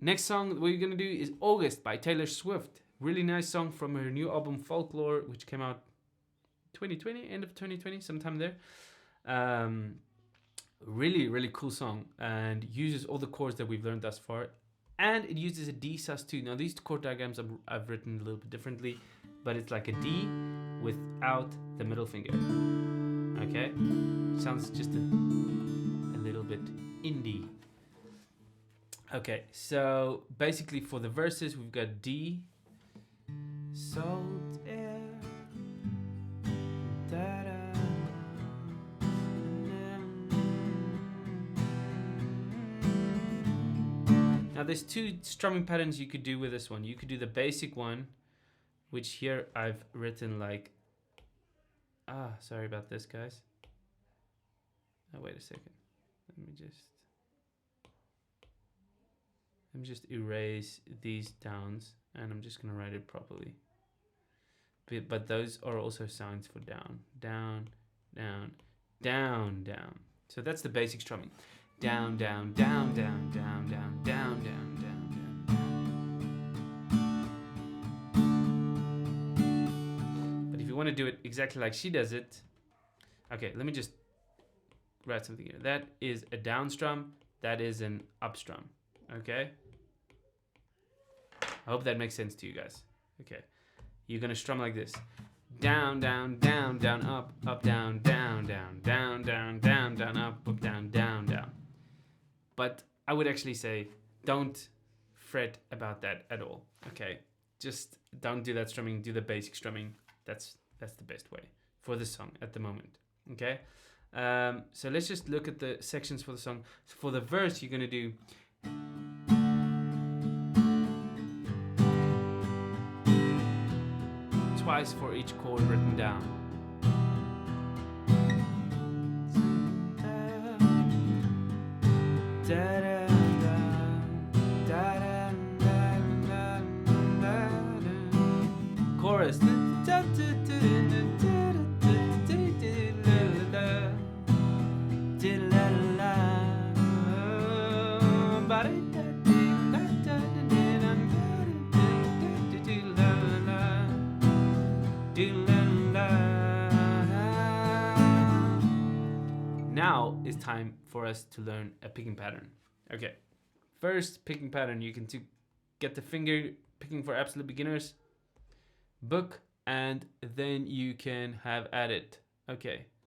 Next song we're gonna do is August by Taylor Swift. Really nice song from her new album Folklore, which came out 2020, end of 2020, sometime there. Really cool song, and uses all the chords that we've learned thus far, and it uses a D sus2. Now these chord diagrams I've written a little bit differently, but it's like a D without the middle finger. Okay, sounds just a little bit indie. Okay, so basically for the verses we've got D, salt air, da-da. Now there's two strumming patterns you could do with this one. You could do the basic one, which here I've written like, sorry about this, guys. Oh, wait a second. Let me just erase these downs, and I'm just gonna write it properly. But those are also signs for down, down, down, down, down. So that's the basic strumming. Down, down, down, down, down, down, down, down, down, down. But if you want to do it exactly like she does it, okay, let me just write something here. That is a down strum, that is an up strum, okay? I hope that makes sense to you guys. Okay, you're gonna strum like this. Down, down, down, down, up, up, down, down, down, down, down, down, down, up, down, down, down. But I would actually say, don't fret about that at all. Okay, just don't do that strumming. Do the basic strumming. That's the best way for the song at the moment. Okay, so let's just look at the sections for the song. So for the verse, you're gonna do. Twice for each chord written down. Chorus. Now it's time for us to learn a picking pattern. Okay, first picking pattern, you can get the finger picking for absolute beginners book, and then you can have at it. Okay,